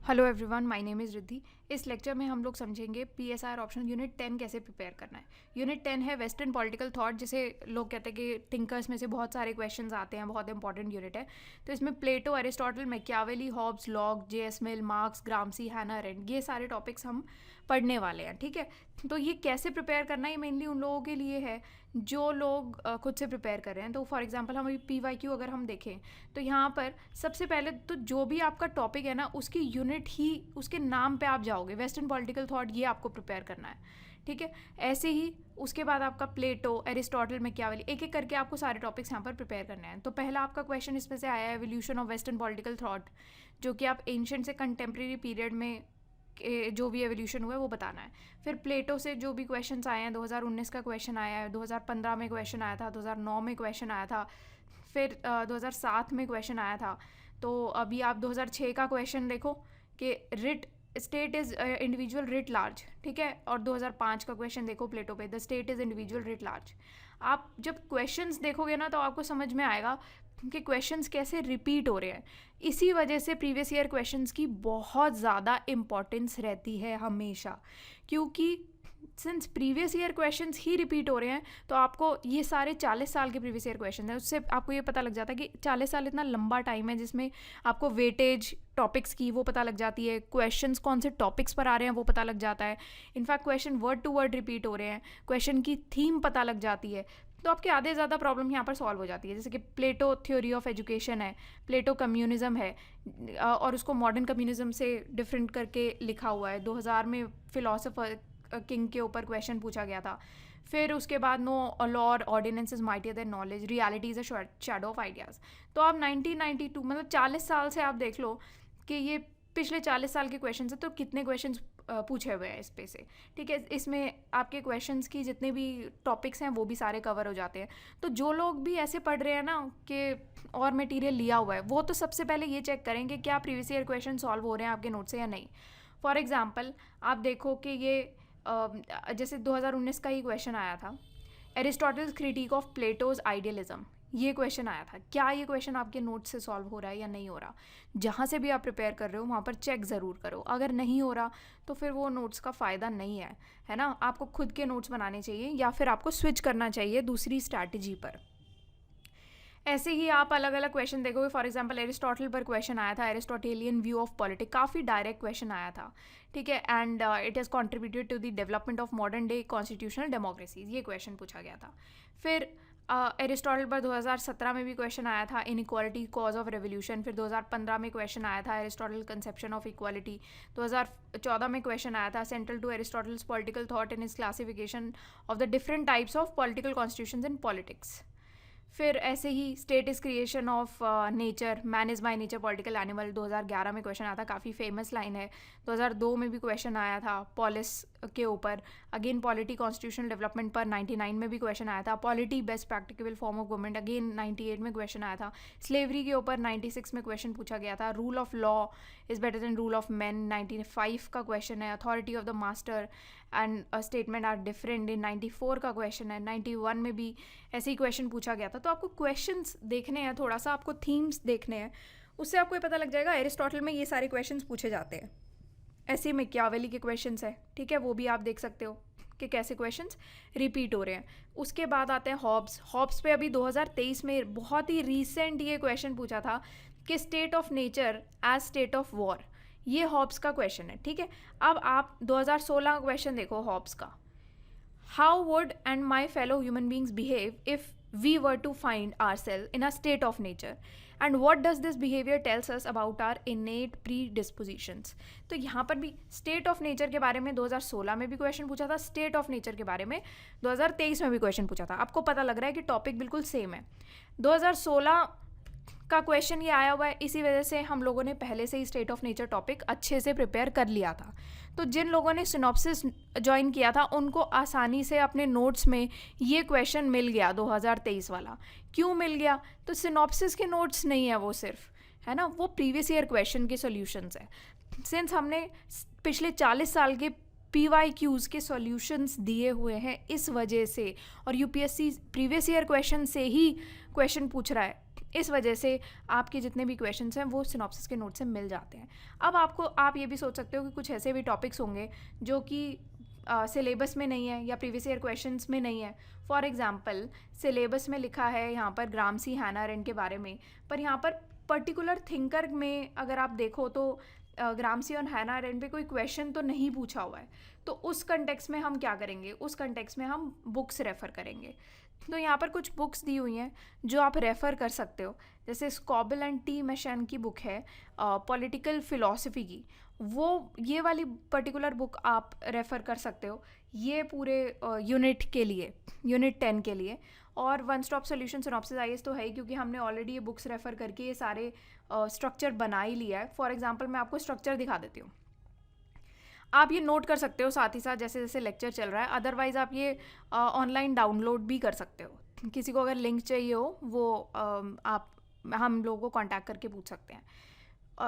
Hello everyone, my name is Riddhi. इस lecture में हम लोग समझेंगे पीएसआर ऑप्शन यूनिट 10 कैसे प्रिपेयर करना है। यूनिट 10 है वेस्टर्न पॉलिटिकल थॉट, जिसे लोग कहते हैं कि थिंकर्स में से बहुत सारे क्वेश्चंस आते हैं, बहुत इंपॉर्टेंट यूनिट है। तो इसमें Plato, Aristotle, Machiavelli, Hobbes, Locke, JS Mill, Marx, Gramsci, Hannah Arendt, ये सारे टॉपिक्स हम पढ़ने वाले हैं। ठीक है, तो ये कैसे प्रिपेयर करना है, ये मेनली उन लोगों के लिए है जो लोग खुद से प्रिपेयर कर रहे हैं। तो फॉर एग्जांपल हम PYQ अगर हम देखें तो यहाँ पर सबसे पहले तो जो भी आपका टॉपिक है ना, उसकी यूनिट ही, उसके नाम पे आप जाओगे। वेस्टर्न पॉलिटिकल थॉट, ये आपको प्रिपेयर करना है। ठीक है, ऐसे ही उसके बाद आपका प्लेटो, एरिस्टोटल, मैकियावेली, एक एक करके आपको सारे टॉपिक्स यहाँ पर प्रिपेयर करने हैं। तो पहला आपका क्वेश्चन इसमें से आया है evolution of western political thought, जो कि आप एंशिएंट से कंटेम्प्रेरी पीरियड में जो भी एवोल्यूशन हुआ है वो बताना है। फिर प्लेटो से जो भी क्वेश्चंस आए हैं, 2019 का क्वेश्चन आया है, 2015 में क्वेश्चन आया था, 2009 में क्वेश्चन आया था, फिर 2007 में क्वेश्चन आया था। तो अभी आप 2006 का क्वेश्चन देखो कि writ state is individual writ large. ठीक है, और 2005 का क्वेश्चन देखो प्लेटो पे, the state is individual writ large. आप जब क्वेश्चंस देखोगे ना तो आपको समझ में आएगा कि क्वेश्चंस कैसे रिपीट हो रहे हैं। इसी वजह से प्रीवियस ईयर क्वेश्चंस की बहुत ज़्यादा इम्पॉर्टेंस रहती है हमेशा, क्योंकि सिंस प्रीवियस ईयर क्वेश्चंस ही रिपीट हो रहे हैं तो आपको ये सारे 40 साल के प्रीवियस ईयर क्वेश्चन हैं, उससे आपको ये पता लग जाता है कि 40 साल इतना लंबा टाइम है जिसमें आपको वेटेज टॉपिक्स की वो पता लग जाती है, क्वेश्चंस कौन से टॉपिक्स पर आ रहे हैं वो पता लग जाता है। In fact question word to word repeat हो रहे हैं, क्वेश्चन की थीम पता लग जाती है, तो आपके आधे ज़्यादा प्रॉब्लम यहाँ पर सॉल्व हो जाती है। जैसे कि प्लेटो थ्योरी ऑफ एजुकेशन है, प्लेटो कम्युनिज्म है, और उसको मॉडर्न कम्युनिज्म से डिफरेंट करके लिखा हुआ है। 2000 में फिलोसोफर किंग के ऊपर क्वेश्चन पूछा गया था। फिर उसके बाद no law or ordinance is mightier than knowledge, reality is a shadow of ideas. तो आप 1992 मतलब 40 साल से आप देख लो कि ये पिछले 40 साल के क्वेश्चन है, तो कितने क्वेश्चन पूछे हुए हैं इस पे से। ठीक है, इसमें आपके क्वेश्चंस की जितने भी टॉपिक्स हैं वो भी सारे कवर हो जाते हैं। तो जो लोग भी ऐसे पढ़ रहे हैं ना कि और मटेरियल लिया हुआ है, वो तो सबसे पहले ये चेक करें कि क्या प्रीवियस ईयर क्वेश्चन सॉल्व हो रहे हैं आपके नोट से या नहीं। फॉर एग्जाम्पल आप देखो कि ये जैसे 2019 का ही क्वेश्चन आया था, Aristotle's critic of Plato's idealism, ये क्वेश्चन आया था। क्या ये क्वेश्चन आपके नोट से सॉल्व हो रहा है या नहीं हो रहा? जहाँ से भी आप प्रिपेयर कर रहे हो वहाँ पर चेक ज़रूर करो। अगर नहीं हो रहा तो फिर वो नोट्स का फ़ायदा नहीं है ना। आपको खुद के नोट्स बनाने चाहिए या फिर आपको स्विच करना चाहिए दूसरी स्ट्रैटेजी पर। ऐसे ही आप अलग अलग क्वेश्चन देखोगे। फॉर एग्जांपल एरिस्टोटल पर क्वेश्चन आया था, एरिस्टोटेलियन व्यू ऑफ पॉलिटिक्स, काफ़ी डायरेक्ट क्वेश्चन आया था। ठीक है, and it has contributed to the development of modern day constitutional democracies, ये क्वेश्चन पूछा गया था। फिर एरिस्टोटल पर 2017 में भी क्वेश्चन आया था, इनइक्वालिटी कॉज ऑफ रेवोल्यूशन। फिर 2015 में क्वेश्चन आया था, एरिस्टोटल कंसेप्शन ऑफ इक्वालिटी। 2014 में क्वेश्चन आया था, central to Aristotle's political thought in is classification of the different types of political constitutions in politics. फिर ऐसे ही state is creation of nature, man is by nature political animal, 2011 में question आया था, काफ़ी फेमस लाइन है। 2002 में भी क्वेश्चन आया था पॉलिस के ऊपर। अगेन पॉलिटी कॉन्स्टिट्यूशनल डेवलपमेंट पर 99 में भी क्वेश्चन आया था। Polity best practical form of government, again 98 में क्वेश्चन आया था। स्लेवरी के ऊपर 96 में क्वेश्चन पूछा गया था। Rule of law is better than rule of man, 95 का क्वेश्चन है। Authority of the master and statesman are different in 94 का क्वेश्चन है। 91 में भी ऐसे ही क्वेश्चन पूछा गया था। तो आपको क्वेश्चंस देखने हैं, थोड़ा सा आपको थीम्स देखने हैं, उससे आपको ये पता लग जाएगा एरिस्टोटल में ये सारे क्वेश्चंस पूछे जाते हैं। ऐसे मैकियावेली के क्वेश्चंस है, ठीक है, वो भी आप देख सकते हो कि कैसे क्वेश्चंस रिपीट हो रहे हैं। उसके बाद आते हैं हॉब्स। हॉब्स पे अभी 2023 में बहुत ही रीसेंट ये क्वेश्चन पूछा था कि state of nature as state of war, ये हॉब्स का क्वेश्चन है। ठीक है, अब आप 2016 का क्वेश्चन देखो हॉब्स का। How would and my fellow human beings behave if we were to find our self in a state of nature and what does this behaviour tells us about our innate predispositions. तो यहाँ पर भी state of nature के बारे में 2016 में भी question पूछा था, स्टेट ऑफ नेचर के बारे में 2023 में भी क्वेश्चन पूछा था। आपको पता लग रहा है कि टॉपिक बिल्कुल सेम है। 2016 का क्वेश्चन ये आया हुआ है, इसी वजह से हम लोगों ने पहले से ही स्टेट ऑफ नेचर टॉपिक अच्छे से प्रिपेयर कर लिया था। तो जिन लोगों ने सिनॉप्सिस ज्वाइन किया था उनको आसानी से अपने नोट्स में ये क्वेश्चन मिल गया 2023 वाला। क्यों मिल गया? तो सिनॉप्सिस के नोट्स नहीं है वो, सिर्फ है ना, वो प्रीवियस ईयर क्वेश्चन के सॉल्यूशंस है। सिंस हमने पिछले 40 साल के PYQs के सॉल्यूशंस दिए हुए हैं इस वजह से, और UPSC प्रीवियस ईयर क्वेश्चन से ही क्वेश्चन पूछ रहा है इस वजह से आपके जितने भी क्वेश्चंस हैं वो सिनॉप्सिस के नोट से मिल जाते हैं। अब आप ये भी सोच सकते हो कि कुछ ऐसे भी टॉपिक्स होंगे जो कि सिलेबस में नहीं है या प्रीवियस ईयर क्वेश्चंस में नहीं है। फॉर एग्जांपल सिलेबस में लिखा है यहाँ पर ग्रामसी, हैना अरेंट के बारे में, पर यहाँ पर पर्टिकुलर थिंकर में अगर आप देखो तो ग्रामसी और हैना अरेंट पे कोई क्वेश्चन तो नहीं पूछा हुआ है। तो उस कंटेक्स्ट में हम क्या करेंगे, उस कंटेक्स्ट में हम बुक्स रेफ़र करेंगे। तो यहाँ पर कुछ बुक्स दी हुई हैं जो आप रेफ़र कर सकते हो, जैसे स्कॉबल एंड टी मैशन की बुक है पॉलिटिकल फ़िलॉसफी की, वो ये वाली पर्टिकुलर बुक आप रेफ़र कर सकते हो ये पूरे यूनिट के लिए, यूनिट 10 के लिए। और one stop solution synopsis IAS तो है ही, क्योंकि हमने ऑलरेडी ये बुक्स रेफ़र करके ये सारे स्ट्रक्चर बना ही लिया है। फॉर एग्जांपल मैं आपको स्ट्रक्चर दिखा देती हूँ, आप ये नोट कर सकते हो साथ ही साथ जैसे जैसे लेक्चर चल रहा है। अदरवाइज़ आप ये ऑनलाइन डाउनलोड भी कर सकते हो। किसी को अगर लिंक चाहिए हो वो आप हम लोगों को कांटेक्ट करके पूछ सकते हैं,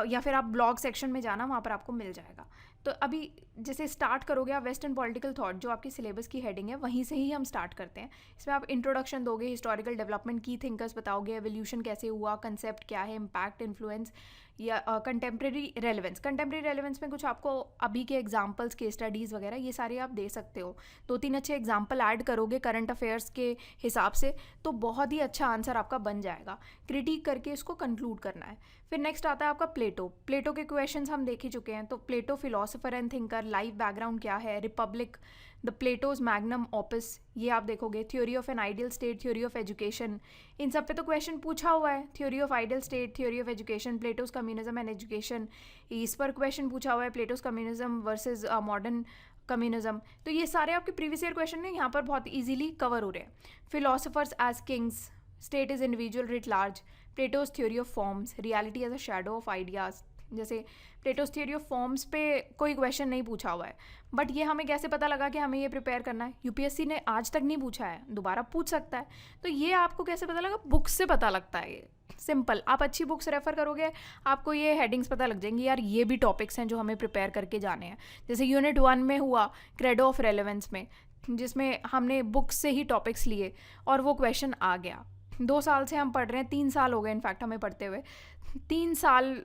या फिर आप ब्लॉग सेक्शन में जाना, वहाँ पर आपको मिल जाएगा। तो अभी जैसे स्टार्ट करोगे आप वेस्टर्न पॉलिटिकल थॉट, जो आपकी सिलेबस की हेडिंग है वहीं से ही हम स्टार्ट करते हैं। इसमें आप इंट्रोडक्शन दोगे, हिस्टोरिकल डेवलपमेंट, की थिंकर्स बताओगे, एवोल्यूशन कैसे हुआ, कंसेप्ट क्या है, इम्पैक्ट, इन्फ्लुएंस या कंटेम्प्रेरी रेलेवेंस। कंटेम्प्रेरी रेलेवेंस में कुछ आपको अभी के एग्जांपल्स, केस स्टडीज़ वगैरह ये सारे आप दे सकते हो। 2-3 अच्छे एग्जांपल ऐड करोगे करंट अफेयर्स के हिसाब से तो बहुत ही अच्छा आंसर आपका बन जाएगा। क्रिटिक करके इसको कंक्लूड करना है। फिर नेक्स्ट आता है आपका प्लेटो। प्लेटो के क्वेश्चंस हम देख ही चुके हैं। तो Plato philosopher and thinker, life background क्या है, Republic, the Plato's magnum opus, ये आप देखोगे। Theory of an ideal state, theory of education, इन सब पे तो क्वेश्चन पूछा हुआ है। Theory of ideal state, theory of education, Plato's communism and education, इस पर क्वेश्चन पूछा हुआ है। Plato's communism versus modern communism. तो ये सारे आपके प्रीवियस ईयर क्वेश्चन ने यहाँ पर बहुत ईजिली कवर हो रहे हैं। Philosophers as kings, state is individual writ large, Plato's theory of forms, reality as a shadow of ideas. जैसे प्लेटोज थ्योरी ऑफ फॉर्म्स पे कोई क्वेश्चन नहीं पूछा हुआ है, बट ये हमें कैसे पता लगा कि हमें ये प्रिपेयर करना है? यूपीएससी ने आज तक नहीं पूछा है, दोबारा पूछ सकता है। तो ये आपको कैसे पता लगा? बुक्स से पता लगता है। ये सिंपल, आप अच्छी बुक्स रेफर करोगे आपको ये हेडिंग्स पता लग जाएंगी, यार ये भी टॉपिक्स हैं जो हमें प्रिपेयर करके जाने हैं। जैसे यूनिट 1 में हुआ क्रेडो ऑफ रेलेवेंस में, जिसमें हमने बुक्स से ही टॉपिक्स लिए और वो क्वेश्चन आ गया। 2 साल से हम पढ़ रहे हैं, 3 साल हो गए इनफैक्ट हमें पढ़ते हुए। 3 साल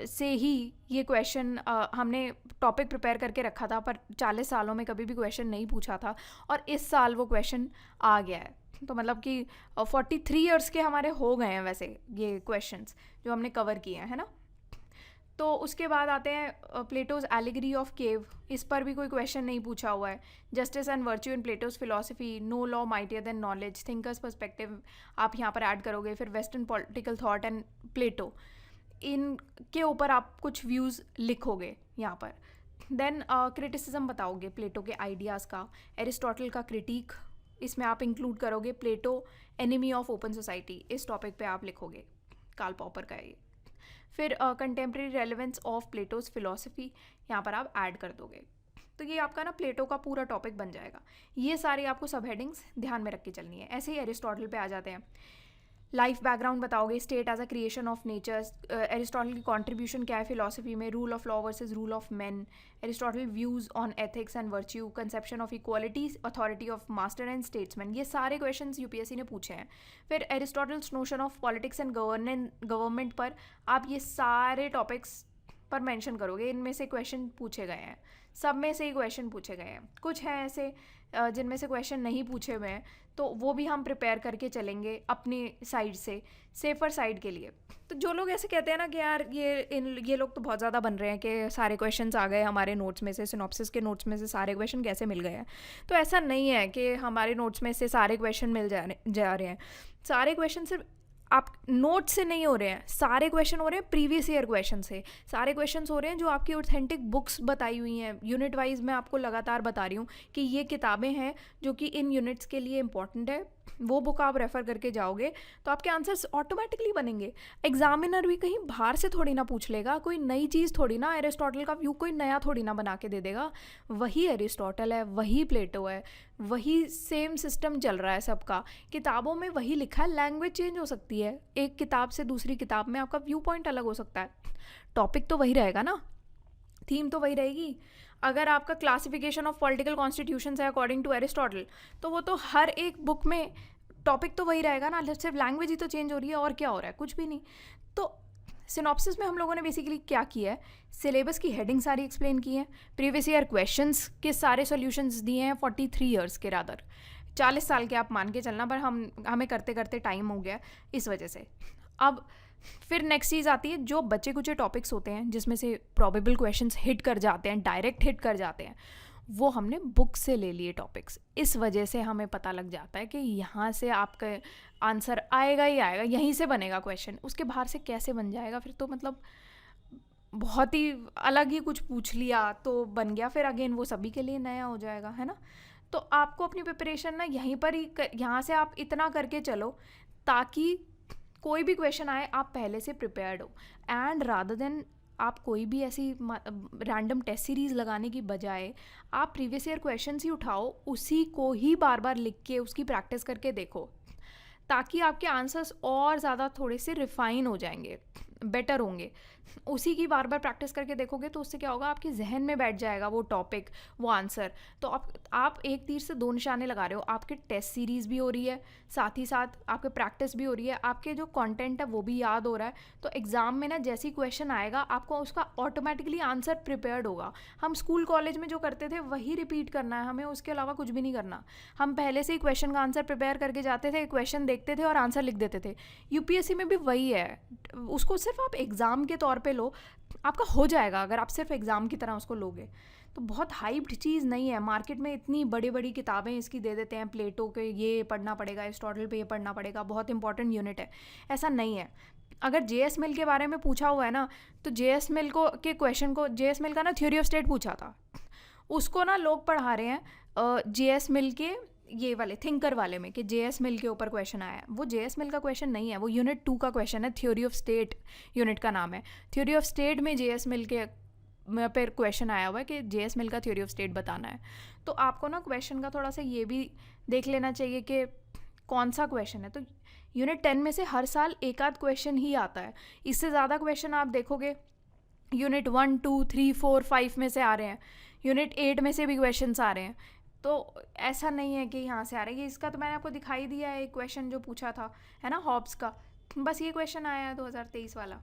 से ही ये क्वेश्चन हमने टॉपिक प्रिपेयर करके रखा था, पर 40 सालों में कभी भी क्वेश्चन नहीं पूछा था और इस साल वो क्वेश्चन आ गया है। तो मतलब कि 43 ईयर्स के हमारे हो गए हैं वैसे ये क्वेश्चंस जो हमने कवर किए हैं, है ना। तो उसके बाद आते हैं प्लेटोज एलिगरी ऑफ केव, इस पर भी कोई क्वेश्चन नहीं पूछा हुआ है। Justice and virtue in Plato's philosophy, no law mightier than knowledge, thinkers perspective आप यहाँ पर ऐड करोगे। फिर western political thought and Plato, इनके ऊपर आप कुछ व्यूज़ लिखोगे यहाँ पर। देन क्रिटिसिज्म बताओगे प्लेटो के आइडियाज़ का। एरिस्टोटल का क्रिटिक इसमें आप इंक्लूड करोगे। प्लेटो एनिमी ऑफ ओपन सोसाइटी, इस टॉपिक पे आप लिखोगे, कार्ल पॉपर का है ये। फिर contemporary relevance of Plato's philosophy यहाँ पर आप ऐड कर दोगे। तो ये आपका ना प्लेटो का पूरा टॉपिक बन जाएगा। ये सारी आपको सब हेडिंग्स ध्यान में रख के चलनी है। ऐसे ही एरिस्टोटल पे आ जाते हैं। लाइफ बैकग्राउंड बताओगे, state as a creation of nature, Aristotle की कॉन्ट्रीब्यूशन क्या है फिलोसफी में, rule of law versus rule of man, Aristotle views on ethics and virtue, conception of equality, authority of master and statesman, ये सारे questions UPSC ने पूछे हैं। फिर Aristotle's notion of politics and government पर आप ये सारे टॉपिक्स पर मेंशन करोगे। इनमें से क्वेश्चन पूछे गए हैं, सब में से ही क्वेश्चन पूछे गए हैं। कुछ हैं ऐसे जिनमें से क्वेश्चन नहीं पूछे हुए हैं, तो वो भी हम प्रिपेयर करके चलेंगे अपनी साइड से, सेफर साइड के लिए। तो जो लोग ऐसे कहते हैं ना कि यार ये लोग तो बहुत ज़्यादा बन रहे हैं कि सारे क्वेश्चंस आ गए हमारे नोट्स में से, सिनॉप्सिस के नोट्स में से सारे क्वेश्चन कैसे मिल गए हैं। तो ऐसा नहीं है कि हमारे नोट्स में से सारे क्वेश्चन मिल जा रहे हैं। सारे क्वेश्चन सिर्फ आप नोट से नहीं हो रहे हैं, सारे क्वेश्चन हो रहे हैं प्रीवियस ईयर क्वेश्चन से। सारे क्वेश्चंस हो रहे हैं जो आपकी ऑथेंटिक बुक्स बताई हुई हैं। यूनिट वाइज मैं आपको लगातार बता रही हूँ कि ये किताबें हैं जो कि इन यूनिट्स के लिए इंपॉर्टेंट है। वो बुक आप रेफ़र करके जाओगे तो आपके आंसर्स ऑटोमेटिकली बनेंगे। एग्जामिनर भी कहीं बाहर से थोड़ी ना पूछ लेगा, कोई नई चीज़ थोड़ी ना, एरिस्टोटल का व्यू कोई नया थोड़ी ना बना के दे देगा। वही एरिस्टोटल है, वही प्लेटो है, वही सेम सिस्टम चल रहा है सबका। किताबों में वही लिखा है, लैंग्वेज चेंज हो सकती है, एक किताब से दूसरी किताब में आपका व्यू पॉइंट अलग हो सकता है, टॉपिक तो वही रहेगा ना, थीम तो वही रहेगी। अगर आपका क्लासिफिकेशन ऑफ पॉलिटिकल कॉन्स्टिट्यूशंस है अकॉर्डिंग टू एरिस्टोटल, तो वो तो हर एक बुक में टॉपिक तो वही रहेगा ना, सिर्फ लैंग्वेज ही तो चेंज हो रही है, और क्या हो रहा है, कुछ भी नहीं। तो सिनॉप्सिस में हम लोगों ने बेसिकली क्या किया है, सिलेबस की हेडिंग सारी एक्सप्लेन की है, प्रीवियस ईयर क्वेश्चंस के सारे सॉल्यूशंस दिए हैं, 43 ईयर्स के रादर 40 साल के आप मान के चलना, पर हमें करते करते टाइम हो गया इस वजह से। अब फिर नेक्स्ट चीज़ आती है, जो बच्चे कुछ टॉपिक्स होते हैं जिसमें से प्रॉबेबल क्वेश्चंस हिट कर जाते हैं, डायरेक्ट हिट कर जाते हैं, वो हमने बुक से ले लिए टॉपिक्स। इस वजह से हमें पता लग जाता है कि यहाँ से आपका आंसर आएगा ही आएगा, यहीं से बनेगा क्वेश्चन, उसके बाहर से कैसे बन जाएगा, फिर तो मतलब बहुत ही अलग ही कुछ पूछ लिया तो बन गया, फिर अगेन वो सभी के लिए नया हो जाएगा, है ना। तो आपको अपनी प्रिपरेशन ना यहीं पर ही यहाँ से आप इतना करके चलो ताकि कोई भी क्वेश्चन आए आप पहले से प्रिपेयर्ड हो। एंड रादर देन आप कोई भी ऐसी रैंडम टेस्ट सीरीज़ लगाने की बजाय आप प्रीवियस ईयर क्वेश्चंस ही उठाओ, उसी को ही बार बार लिख के उसकी प्रैक्टिस करके देखो, ताकि आपके आंसर्स और ज़्यादा थोड़े से रिफाइन हो जाएंगे, बेटर होंगे। उसी की बार बार प्रैक्टिस करके देखोगे तो उससे क्या होगा, आपके जहन में बैठ जाएगा वो टॉपिक, वो आंसर। तो आप एक तीर से दो निशाने लगा रहे हो, आपके टेस्ट सीरीज़ भी हो रही है, साथ ही साथ आपके प्रैक्टिस भी हो रही है, आपके जो कंटेंट है वो भी याद हो रहा है। तो एग्ज़ाम में ना जैसी क्वेश्चन आएगा आपको उसका ऑटोमेटिकली आंसर प्रिपेयर्ड होगा। हम स्कूल कॉलेज में जो करते थे वही रिपीट करना है हमें, उसके अलावा कुछ भी नहीं करना। हम पहले से ही क्वेश्चन का आंसर प्रिपेयर करके जाते थे, क्वेश्चन देखते थे और आंसर लिख देते थे। यूपीएससी में भी वही है, उसको सिर्फ आप एग्ज़ाम के तौर पे लो, आपका हो जाएगा अगर आप सिर्फ एग्ज़ाम की तरह उसको लोगे। तो बहुत हाइप्ड चीज़ नहीं है, मार्केट में इतनी बड़ी बड़ी किताबें इसकी दे देते हैं, प्लेटो के ये पढ़ना पड़ेगा, एरिस्टोटल पे ये पढ़ना पड़ेगा, बहुत इंपॉर्टेंट यूनिट है, ऐसा नहीं है। अगर जेएस मिल के बारे में पूछा हुआ है ना, तो जेएस मिल को के क्वेश्चन को, जेएस मिल का ना थ्योरी ऑफ स्टेट पूछा था, उसको ना लोग पढ़ा रहे हैं जेएस मिल के ये वाले थिंकर वाले में, कि जेएस मिल के ऊपर क्वेश्चन आया है। वो जेएस मिल का क्वेश्चन नहीं है, वो यूनिट 2 का क्वेश्चन है, थ्योरी ऑफ स्टेट यूनिट का नाम है। थ्योरी ऑफ स्टेट में जेएस मिल के पर क्वेश्चन आया हुआ है कि जेएस मिल का थ्योरी ऑफ स्टेट बताना है। तो आपको ना क्वेश्चन का थोड़ा सा ये भी देख लेना चाहिए कि कौन सा क्वेश्चन है। तो यूनिट 10 में से हर साल एक आध क्वेश्चन ही आता है, इससे ज़्यादा क्वेश्चन आप देखोगे यूनिट 1, 2, 3, 4, 5 में से आ रहे हैं, यूनिट 8 में से भी क्वेश्चंस आ रहे हैं। तो ऐसा नहीं है कि यहाँ से आ रहा है। इसका तो मैंने आपको दिखाई दिया है, एक क्वेश्चन जो पूछा था, है ना, हॉब्स का, बस ये क्वेश्चन आया है 2023 वाला।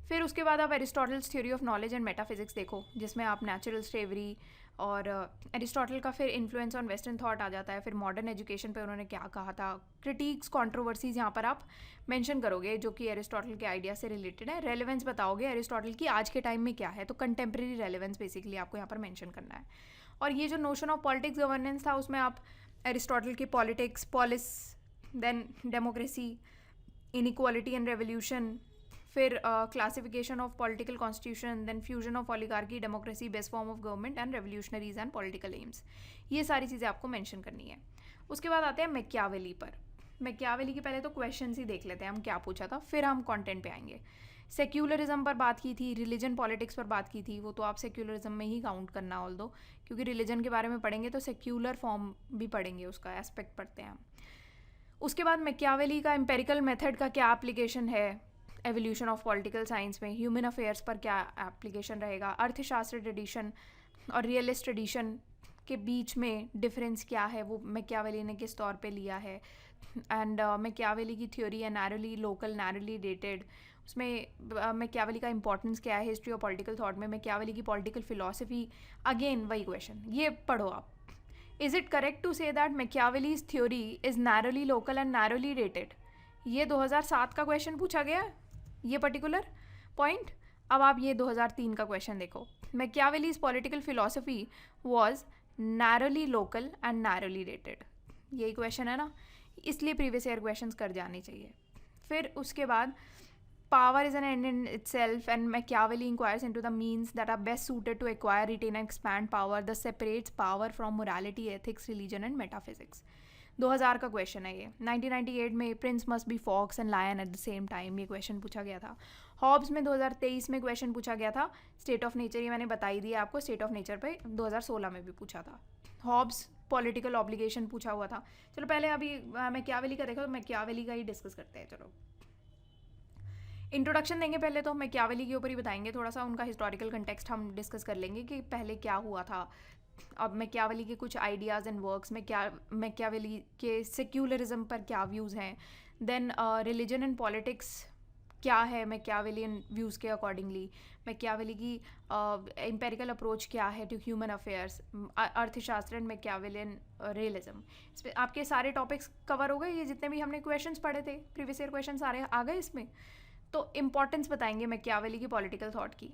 फिर उसके बाद आप Aristotle's theory of knowledge and metaphysics देखो, जिसमें आप नेचुरल स्लेवरी और एरिस्टोटल का फिर इन्फ्लुएंस ऑन वेस्टर्न थॉट आ जाता है, फिर मॉडर्न एजुकेशन पे उन्होंने क्या कहा था, क्रिटिक्स, कंट्रोवर्सीज यहाँ पर आप मेंशन करोगे जो कि एरिस्टोटल के आइडिया से रिलेटेड है, रेलेवेंस बताओगे एरिस्टोटल की आज के टाइम में क्या है, तो कंटेम्प्रेरी रेलेवेंस बेसिकली आपको यहाँ पर मेंशन करना है। और ये जो नोशन ऑफ पॉलिटिक्स गवर्नेंस था, उसमें आप एरिस्टोटल की politics, polis, then democracy, inequality and revolution, फिर classification of political constitution, then fusion of oligarchy, democracy, best form of government and revolutionaries and political aims, ये सारी चीज़ें आपको मेंशन करनी है। उसके बाद आते हैं मैकियावेली पर। मैकियावेली के पहले तो क्वेश्चंस ही देख लेते हैं हम क्या पूछा था, फिर हम कंटेंट पे आएंगे। सेक्युलरिज्म पर बात की थी, रिलीजन पॉलिटिक्स पर बात की थी, वो तो आप सेक्युलरिज्म में ही काउंट करना ऑल दो, क्योंकि रिलीजन के बारे में पढ़ेंगे तो सेक्युलर फॉर्म भी पढ़ेंगे, उसका एस्पेक्ट पढ़ते हैं हम। उसके बाद मैकियावेली का एम्पेरिकल मेथड का क्या एप्लीकेशन है एवोल्यूशन ऑफ पॉलिटिकल साइंस में, ह्यूमन अफेयर्स पर क्या एप्लीकेशन रहेगा, अर्थशास्त्र ट्रेडिशन और रियलिस्ट ट्रेडिशन के बीच में डिफरेंस क्या है, वो मैकियावेली ने किस तौर पे लिया है। एंड मैकियावेली की थ्योरी है नैरोली लोकल, नैरोली डेटेड, उसमें मैकियावेली का इंपॉर्टेंस क्या है हिस्ट्री और पॉलिटिकल थॉट में, मैकियावेली की पॉलिटिकल फिलॉसफी, अगेन वही क्वेश्चन, ये पढ़ो आप। Is it correct to say that Machiavelli's theory is narrowly local and narrowly dated, ये 2007 का क्वेश्चन पूछा गया, ये पर्टिकुलर पॉइंट। अब आप ये 2003 का क्वेश्चन देखो, Machiavelli's political philosophy was narrowly local and narrowly dated, यही क्वेश्चन है ना, इसलिए प्रीवियस ईयर क्वेश्चंस कर जाने चाहिए। फिर उसके बाद power is an and in itself and Machiavelli inquires into the means that are best suited to acquire, retain and expand power, thus separates power from morality, ethics, religion and metaphysics। 2000 का question है ये। 1998 में prince must be fox and lion at the same time, ये question पूछा गया था। Hobbs में 2023 में क्वेश्चन पूछा गया था, स्टेट ऑफ नेचर, ये मैंने बताई दिया आपको, स्टेट ऑफ नेचर पे 2016 में भी पूछा था। हॉब्स पॉलिटिकल ऑब्लिगेशन पूछा हुआ था। चलो पहले अभी मैकियावेली का देखो, तो मैकियावेली का ही डिस्कस करते हैं। चलो इंट्रोडक्शन देंगे पहले, तो मैकियावेली के ऊपर ही बताएंगे, थोड़ा सा उनका हिस्टोरिकल कंटेक्स्ट हम डिस्कस कर लेंगे कि पहले क्या हुआ था, अब मैकियावेली के कुछ आइडियाज़ एंड वर्क्स में क्या, मैकियावेली के सेक्युलरिज्म पर क्या व्यूज़ हैं, देन रिलीजन एंड पॉलिटिक्स क्या है मैकियावेलियन व्यूज़ के अकॉर्डिंगली, मैकियावेली की एम्पेरिकल अप्रोच क्या है टू ह्यूमन अफेयर्स, अर्थशास्त्र एंड मैकियावेलियन रियलिज्म। इस पर आपके सारे टॉपिक्स कवर हो गए, ये जितने भी हमने क्वेश्चंस पढ़े थे प्रीवियस ईयर क्वेश्चन सारे आ गए इसमें। तो इम्पॉर्टेंस बताएंगे मैकियावेली की पॉलिटिकल थॉट की,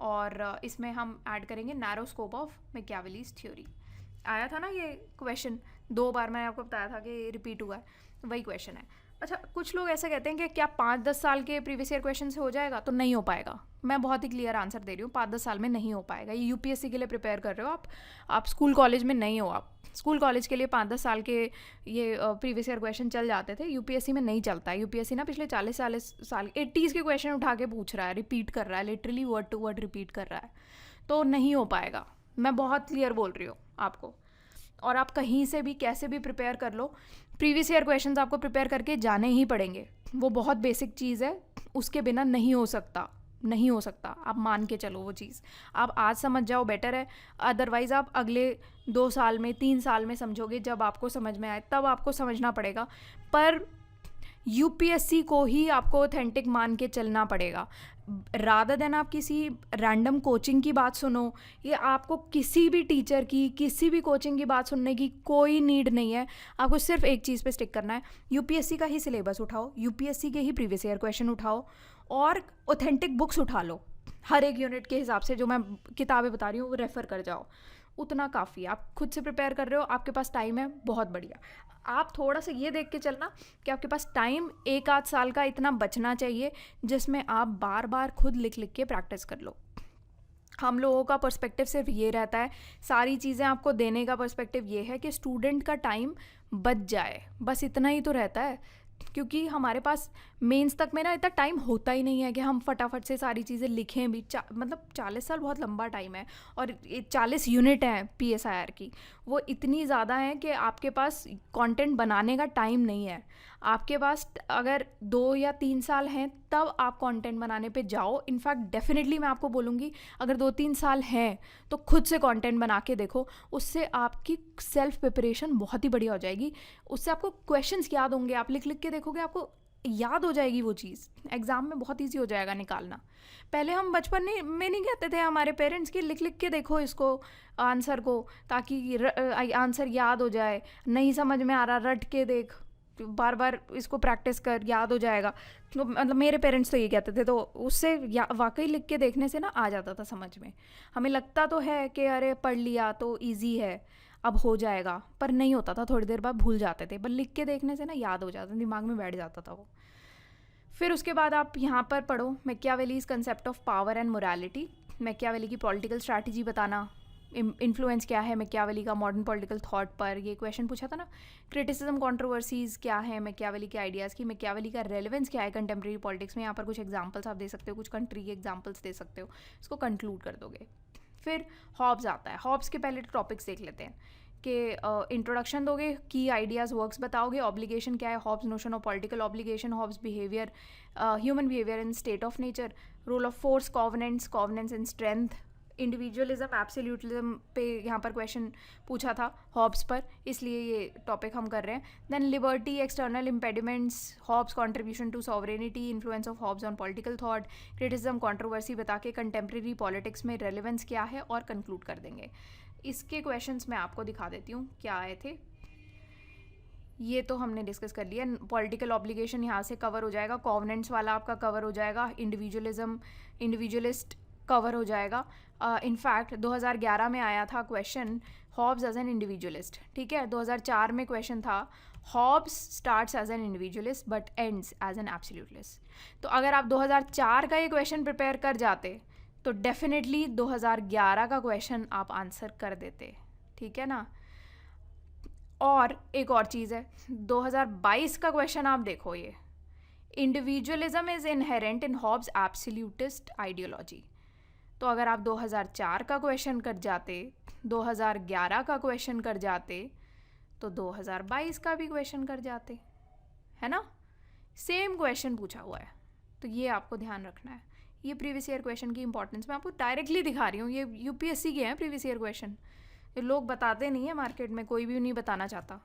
और इसमें हम ऐड करेंगे नैरो स्कोप ऑफ मैकियावेलीज थ्योरी। आया था ना ये क्वेश्चन, 2 बार मैंने आपको बताया था कि रिपीट हुआ है, वही क्वेश्चन है। अच्छा, कुछ लोग ऐसा कहते हैं कि क्या 5-10 साल के प्रीवियस ईयर क्वेश्चन से हो जाएगा? तो नहीं हो पाएगा। मैं बहुत ही क्लियर आंसर दे रही हूँ, 5-10 साल में नहीं हो पाएगा। ये यूपीएससी के लिए प्रिपेयर कर रहे हो आप स्कूल कॉलेज में नहीं हो। आप स्कूल कॉलेज के लिए 5-10 साल के ये प्रीवियस ईयर क्वेश्चन चल जाते थे, यूपीएससी में नहीं चलता है। यूपीएससी ना पिछले 40 साल 80s के क्वेश्चन उठा के पूछ रहा है, रिपीट कर रहा है, literally word to word repeat कर रहा है। तो नहीं हो पाएगा, मैं बहुत क्लियर बोल रही हूँ आपको। और आप कहीं से भी कैसे भी प्रिपेयर कर लो, प्रीवियस ईयर क्वेश्चंस आपको प्रिपेयर करके जाने ही पड़ेंगे। वो बहुत बेसिक चीज़ है, उसके बिना नहीं हो सकता, नहीं हो सकता। आप मान के चलो वो चीज़, आप आज समझ जाओ बेटर है। अदरवाइज़ आप अगले 2 साल में 3 साल में समझोगे, जब आपको समझ में आए तब आपको समझना पड़ेगा। पर यूपीएससी को ही आपको ऑथेंटिक मान के चलना पड़ेगा, रादर देन आप किसी रैंडम कोचिंग की बात सुनो। ये आपको किसी भी टीचर की, किसी भी कोचिंग की बात सुनने की कोई नीड नहीं है। आपको सिर्फ एक चीज़ पे स्टिक करना है, यूपीएससी का ही सिलेबस उठाओ, यूपीएससी के ही प्रीवियस ईयर क्वेश्चन उठाओ, और ऑथेंटिक बुक्स उठा लो। हर एक यूनिट के हिसाब से जो मैं किताबें बता रही हूँ वो रेफ़र कर जाओ, उतना काफ़ी। आप खुद से प्रिपेयर कर रहे हो, आपके पास टाइम है, बहुत बढ़िया। आप थोड़ा सा ये देख के चलना कि आपके पास टाइम 1-8 साल का इतना बचना चाहिए जिसमें आप बार बार खुद लिख लिख के प्रैक्टिस कर लो। हम लोगों का पर्सपेक्टिव सिर्फ ये रहता है, सारी चीज़ें आपको देने का पर्सपेक्टिव ये है कि स्टूडेंट का टाइम बच जाए, बस इतना ही तो रहता है। क्योंकि हमारे पास मेंस तक में ना इतना टाइम होता ही नहीं है कि हम फटाफट से सारी चीज़ें लिखें भी। मतलब 40 साल बहुत लंबा टाइम है, और 40 यूनिट हैं पीएसआईआर की, वो इतनी ज़्यादा हैं कि आपके पास कंटेंट बनाने का टाइम नहीं है। आपके पास अगर 2 या 3 साल हैं तब आप कंटेंट बनाने पे जाओ। इनफैक्ट डेफिनेटली मैं आपको बोलूँगी, अगर 2-3 साल हैं तो खुद से कंटेंट बना के देखो, उससे आपकी सेल्फ प्रिपरेशन बहुत ही बढ़िया हो जाएगी। उससे आपको क्वेश्चंस याद होंगे, आप लिख लिख के देखोगे, आपको याद हो जाएगी वो चीज़, एग्ज़ाम में बहुत ईजी हो जाएगा निकालना। पहले हम बचपन में नहीं कहते थे हमारे पेरेंट्स कि लिख लिख के देखो इसको, आंसर को, ताकि आंसर याद हो जाए। नहीं समझ में आ रहा, रट के देख, बार बार इसको प्रैक्टिस कर, याद हो जाएगा। तो मतलब मेरे पेरेंट्स तो ये कहते थे, तो उससे वाकई लिख के देखने से ना आ जाता था समझ में। हमें लगता तो है कि अरे पढ़ लिया तो इजी है, अब हो जाएगा, पर नहीं होता था, थोड़ी देर बाद भूल जाते थे। पर लिख के देखने से ना याद हो जाता, दिमाग में बैठ जाता था वो। फिर उसके बाद आप यहाँ पर पढ़ो Machiavelli's concept of power and morality, Machiavelli की पॉलिटिकल स्ट्रैटेजी बताना, इन्फ्लुएंस क्या है मैकियावेली का मॉडर्न पॉलिटिकल थॉट पर। ये क्वेश्चन पूछा था ना, क्रिटिसिज्म कंट्रोवर्सीज क्या है मैकियावेली के आइडियाज़ की, मैकियावेली का रेलेवेंस क्या है कंटेम्प्रेरी पॉलिटिक्स में। यहाँ पर कुछ एग्जांपल्स आप दे सकते हो, कुछ कंट्री के एग्जांपल्स दे सकते हो, इसको कंक्लूड कर दोगे। फिर हॉब्स आता है। हॉब्स के पहले टॉपिक्स देख लेते हैं कि इंट्रोडक्शन दोगे, की आइडियाज़ वर्क्स बताओगे, ऑब्लिगेशन क्या है, Hobbes notion of political obligation, Hobbes behaviour, human behaviour in state of nature, role of force, covenants and strength, individualism, absolutism पे यहाँ पर क्वेश्चन पूछा था हॉब्स पर, इसलिए ये टॉपिक हम कर रहे हैं। Then liberty, external impediments, Hobbes contribution to sovereignty, influence of Hobbes on political thought, criticism controversy बता के कंटेम्प्रेरी पॉलिटिक्स में रेलेवेंस क्या है, और कंक्लूड कर देंगे। इसके क्वेश्चंस मैं आपको दिखा देती हूँ क्या आए थे। ये तो हमने डिस्कस कर लिया। पॉलिटिकल ऑब्लिगेशन यहाँ से कवर हो जाएगा, कॉवेनेंट्स वाला आपका कवर हो जाएगा, इंडिविजुअलिस्ट कवर हो जाएगा। इनफैक्ट 2011 में आया था question Hobbes as an individualist, ठीक है। 2004 में क्वेश्चन था Hobbes starts as an individualist but ends as an absolutist. तो अगर आप 2004 का ये क्वेश्चन प्रिपेयर कर जाते तो डेफिनेटली 2011 का क्वेश्चन आप आंसर कर देते, ठीक है ना। और एक और चीज़ है, 2022 का क्वेश्चन आप देखो, ये individualism is inherent in Hobbes absolutist ideology. तो अगर आप 2004 का क्वेश्चन कर जाते, 2011 का क्वेश्चन कर जाते, तो 2022 का भी क्वेश्चन कर जाते, है ना। सेम क्वेश्चन पूछा हुआ है, तो ये आपको ध्यान रखना है। ये प्रीवियस ईयर क्वेश्चन की इंपॉर्टेंस मैं आपको डायरेक्टली दिखा रही हूँ, ये यूपीएससी के हैं प्रीवियस ईयर क्वेश्चन, लोग बताते नहीं है मार्केट में, कोई भी नहीं बताना चाहता।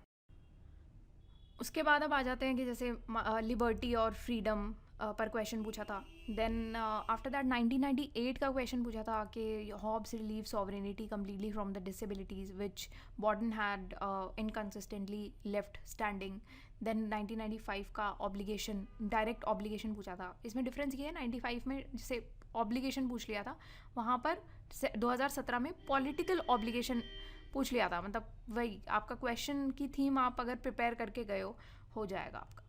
उसके बाद अब आ जाते हैं कि जैसे लिबर्टी और फ्रीडम पर क्वेश्चन पूछा था। देन आफ्टर दैट 1998 का क्वेश्चन पूछा था कि Hobbes relieve sovereignty completely from the disabilities which Bodin had inconsistently left standing. Then 1995 का ऑब्लिगेशन, डायरेक्ट ऑब्लिगेशन पूछा था। इसमें डिफरेंस ये है, 95 में जैसे ऑब्लिगेशन पूछ लिया था, वहाँ पर 2017 में पॉलिटिकल ऑब्लिगेशन पूछ लिया था। मतलब वही आपका क्वेश्चन की थीम आप अगर प्रिपेयर करके गए हो जाएगा आपका।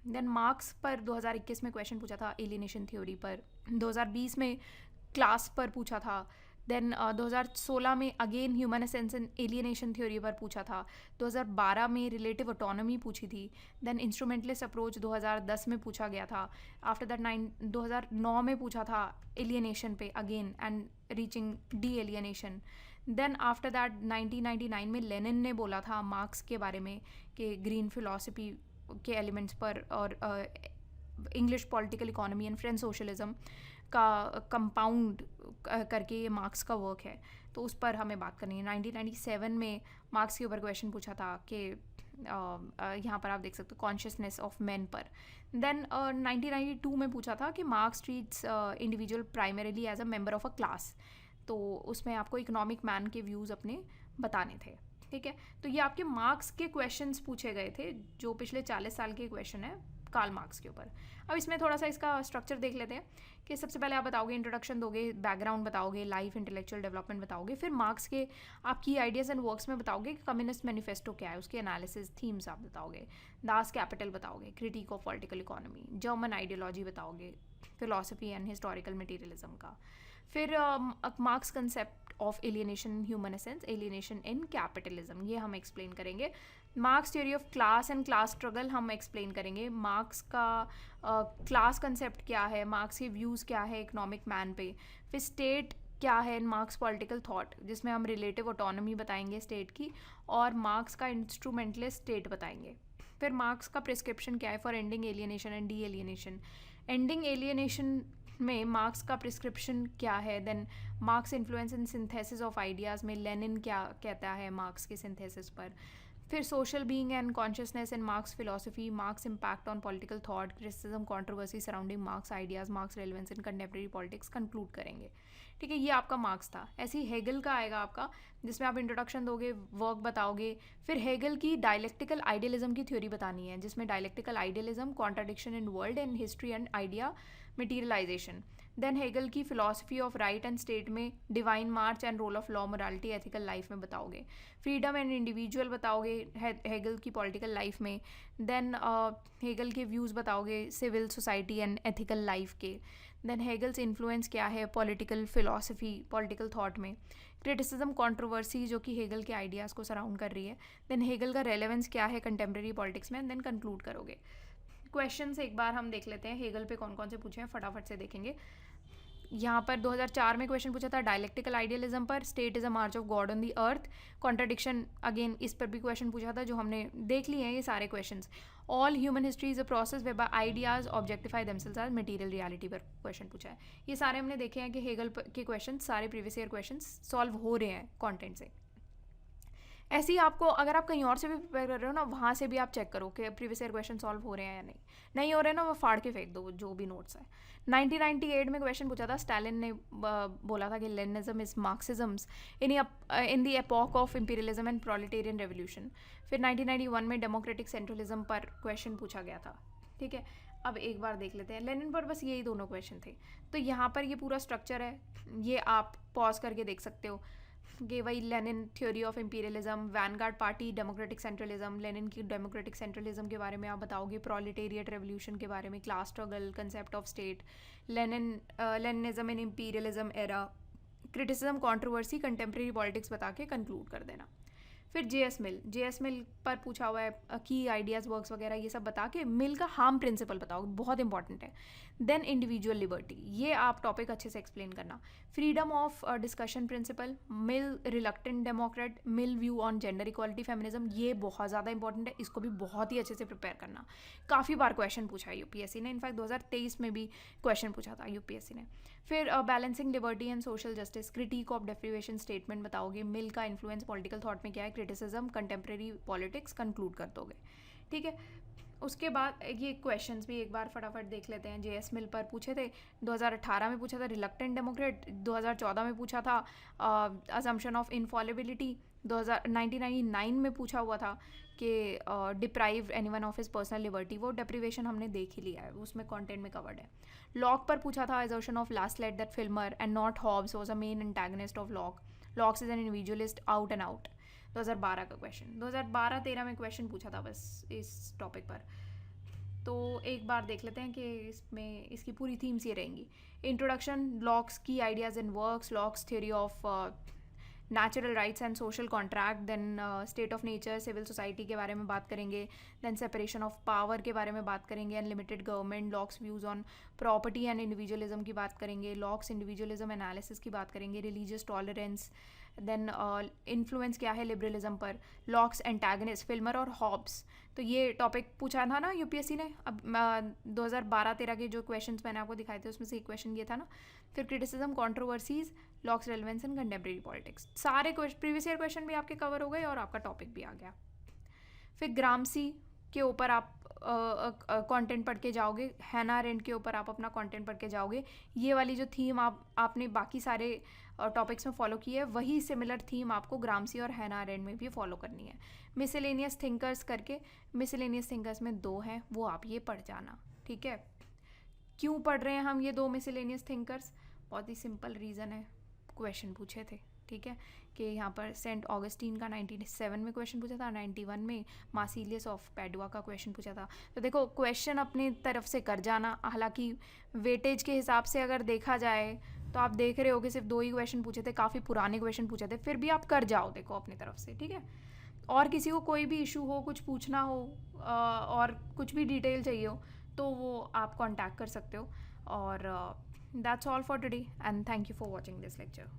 देन मार्क्स पर 2021 में क्वेश्चन पूछा था एलिनेशन थ्योरी पर, 2020 में क्लास पर पूछा था। देन 2016 में again human essence and alienation theory पर पूछा था। 2012 में रिलेटिव ऑटोनॉमी पूछी थी। देन इंस्ट्रूमेंटलिस्ट अप्रोच 2010 में पूछा गया था। आफ्टर दैट 2009 में पूछा था एलिनेशन पे again and reaching de alienation. Then after that 1999 में लेनिन ने बोला था मार्क्स के बारे में कि ग्रीन फिलॉसफी के एलिमेंट्स पर और English political economy and French socialism का कंपाउंड करके ये मार्क्स का वर्क है, तो उस पर हमें बात करनी है। 1997 में मार्क्स के ऊपर क्वेश्चन पूछा था कि यहाँ पर आप देख सकते हो कॉन्शियसनेस ऑफ मैन पर। देन 1992 में पूछा था कि Marx treats individual primarily as a member of a class, तो उसमें आपको इकोनॉमिक मैन के व्यूज़ अपने बताने थे। ठीक है, तो ये आपके मार्क्स के क्वेश्चंस पूछे गए थे जो पिछले 40 साल के क्वेश्चन है कार्ल मार्क्स के ऊपर। अब इसमें थोड़ा सा इसका स्ट्रक्चर देख लेते हैं कि सबसे पहले आप बताओगे इंट्रोडक्शन दोगे, बैकग्राउंड बताओगे, लाइफ इंटेलेक्चुअल डेवलपमेंट बताओगे, फिर मार्क्स के आप की आइडियाज़ एंड वर्क्स में बताओगे कि कम्युनिस्ट मैनिफेस्टो क्या है, उसके एनालिसिस थीम्स आप बताओगे, दास कैपिटल बताओगे, critic of political economy, German ideology बताओगे, फिलोसफी एंड हिस्टोरिकल मटीरियलिज्म का। फिर marks concept of alienation human essence, alienation in capitalism, ये हम एक्सप्लेन करेंगे। Marks theory of class and class struggle हम एक्सप्लेन करेंगे। मार्क्स का क्लास कंसेप्ट क्या है, मार्क्स के व्यूज़ क्या है इकोनॉमिक मैन पे। फिर स्टेट क्या है इन मार्क्स पॉलिटिकल थॉट, जिसमें हम रिलेटिव ऑटोनॉमी बताएंगे स्टेट की, और मार्क्स का इंस्ट्रूमेंटलिस्ट स्टेट बताएंगे। फिर मार्क्स का प्रिस्क्रिप्शन क्या है for ending alienation and de alienation. Ending alienation में मार्क्स का प्रिस्क्रिप्शन क्या है। Then Marx influence in synthesis of ideas में लेनिन क्या कहता है मार्क्स के सिंथेसिस पर। फिर social being and consciousness in Marx philosophy, Marx impact on political thought, criticism controversy surrounding Marx ideas, Marx relevance in contemporary politics conclude करेंगे। ठीक है, ये आपका मार्क्स था। ऐसे ही हेगल का आएगा आपका, जिसमें आप इंट्रोडक्शन दोगे, वर्क बताओगे। फिर हेगल की डायलेक्टिकल आइडियलिज्म की थ्योरी बतानी है, जिसमें dialectical idealism, contradiction in world and history and idea materialization. Then Hegel की philosophy of right and state में divine march and role of law, morality, ethical life में बताओगे। फ्रीडम एंड इंडिविजुअल बताओगे Hegel की political life में। Then Hegel के views बताओगे civil society and ethical life के। देन हेगल्स इन्फ्लुएंस क्या है पॉलिटिकल फिलॉसफी, पॉलिटिकल थॉट में। क्रिटिसिज्म कंट्रोवर्सी जो कि हेगल के आइडियाज़ को सराउंड कर रही है। देन हेगल का रेलेवेंस क्या है कंटेम्प्रेरी पॉलिटिक्स में, देन कंक्लूड करोगे। क्वेश्चंस एक बार हम देख लेते हैं हेगल पे कौन कौन से पूछे हैं, फटाफट से देखेंगे। यहाँ पर 2004 में क्वेश्चन पूछा था डायलेक्टिकल आइडियलिज्म पर, state is a March of God on the earth, contradiction again इस पर भी क्वेश्चन पूछा था, जो हमने देख लिए हैं ये सारे questions. All human history is a process whereby ideas objectify themselves as material reality पर क्वेश्चन पूछा है। ये सारे हमने देखे हैं कि हेगल के क्वेश्चन सारे प्रीवियस ईयर क्वेश्चन सॉल्व हो रहे हैं कॉन्टेंट से। ऐसे ही आपको अगर आप कहीं और से भी प्रिपेयर कर रहे हो ना, वहाँ से भी आप चेक करो कि प्रीवियस ईयर क्वेश्चन सॉल्व हो रहे हैं या नहीं हो रहे हैं ना, वो फाड़ के फेंक दो जो भी नोट्स है। 1998 में क्वेश्चन पूछा था, स्टालिन ने बोला था कि Leninism is Marxism's in the epoch of imperialism and proletarian revolution. फिर 1991 में डेमोक्रेटिक सेंट्रलिज्म पर क्वेश्चन पूछा गया था। ठीक है, अब एक बार देख लेते हैं लेनिन पर, बस यही दोनों क्वेश्चन थे। तो यहाँ पर ये पूरा स्ट्रक्चर है, ये आप पॉज करके देख सकते हो कि वही Lenin theory of imperialism, Vanguard party, democratic centralism, Lenin की डेमोक्रेटिक सेंट्रलिज्म के बारे में आप बताओगे, प्रोलेटेरिएट रेवोल्यूशन के बारे में, class struggle, concept of state, Leninism in imperialism era, criticism controversy, contemporary politics बता के कंक्लूड कर देना। फिर जेएस मिल पर पूछा हुआ है की आइडियाज़ वर्क्स वगैरह ये सब बता के मिल का हार्म प्रिंसिपल बताओ, बहुत इंपॉर्टेंट है। देन इंडिविजुअल लिबर्टी, ये आप टॉपिक अच्छे से एक्सप्लेन करना. Freedom of discussion principle, Mill reluctant democrat, Mill view on gender equality feminism, ये बहुत ज़्यादा इंपॉर्टेंट है, इसको भी बहुत ही अच्छे से प्रिपेयर करना. काफ़ी बार क्वेश्चन पूछा है यूपीएससी ने, इनफैक्ट 2023 में भी क्वेश्चन पूछा था यूपीएससी ने. फिर balancing liberty and social justice, critic of deprivation statement बताओगे, मिल का इन्फ्लुएंस पॉलिटिकल थॉट में क्या है, क्रिटिसिज्म, कंटेम्प्रेरी पॉलिटिक्स, कंक्लूड कर दोगे. ठीक है. उसके बाद ये क्वेश्चंस भी एक बार फटाफट देख लेते हैं. जेएस मिल पर पूछे थे, 2018 में पूछा था रिलक्टेंट डेमोक्रेट, 2014 में पूछा था अजम्पशन ऑफ इनफॉलिबिलिटी, 1999 में पूछा हुआ था कि deprive anyone of his personal liberty, वो डेप्रिवेशन हमने देख ही लिया है, उसमें कंटेंट में कवर्ड है. लॉक पर पूछा था assertion of Laslett that Filmer and not Hobbes was a main antagonist of Locke, Locke's is an individualist out and out. 2012 का क्वेश्चन, 2012-13 में क्वेश्चन पूछा था बस इस टॉपिक पर. तो एक बार देख लेते हैं कि इसमें इसकी पूरी थीम्स ये रहेंगी. इंट्रोडक्शन, लॉक्स की ideas and works, Locke's theory of natural rights and social contract, then state of nature, civil society के बारे में बात करेंगे, देन सेपरेशन ऑफ पावर के बारे में बात करेंगे, unlimited government, locks views on property and individualism की बात करेंगे, लॉक्स इंडिविजुअलिज्म एनालिसिस की बात करेंगे, रिलीजियस टॉलरेंस, देन इन्फ्लुएंस क्या है लिबरलिज्म पर, लॉक्स एंटागनिस्ट, फिल्मर और हॉब्स. तो ये टॉपिक पूछा था ना यूपीएससी ने. अब 2012-13 के जो क्वेश्चंस मैंने आपको दिखाए थे उसमें से एक क्वेश्चन ये था ना. फिर criticism, controversies, locks relevance and contemporary politics, सारे प्रीवियस ईयर क्वेश्चन भी आपके कवर हो गए और आपका टॉपिक भी आ गया. फिर ग्रामसी के ऊपर आप कंटेंट पढ़ के जाओगे, हैना अरेंड के ऊपर आप अपना कंटेंट पढ़ के जाओगे. ये वाली जो थीम आपने बाकी सारे टॉपिक्स में फॉलो की है, वही सिमिलर थीम आपको ग्रामसी और हैना अरेंड में भी फॉलो करनी है. मिसलेनियस थिंकर्स करके, मिसलेनियस थिंकर्स में 2 हैं, वो आप ये पढ़ जाना. ठीक है. क्यों पढ़ रहे हैं हम ये 2 मिसलेनियस थिंकर्स? बहुत ही सिंपल रीज़न है, क्वेश्चन पूछे थे. ठीक है, कि यहाँ पर सेंट ऑगस्टीन का 97 में क्वेश्चन पूछा था, 91 में मार्सिलियस ऑफ पैडुआ का क्वेश्चन पूछा था. तो देखो क्वेश्चन अपनी तरफ से कर जाना. हालांकि वेटेज के हिसाब से अगर देखा जाए तो आप देख रहे हो कि सिर्फ 2 ही क्वेश्चन पूछे थे, काफ़ी पुराने क्वेश्चन पूछे थे, फिर भी आप कर जाओ देखो अपनी तरफ से. ठीक है. और किसी को कोई भी इशू हो, कुछ पूछना हो और कुछ भी डिटेल चाहिए हो तो वो आप कांटेक्ट कर सकते हो. और that's all for today and thank you for watching this lecture.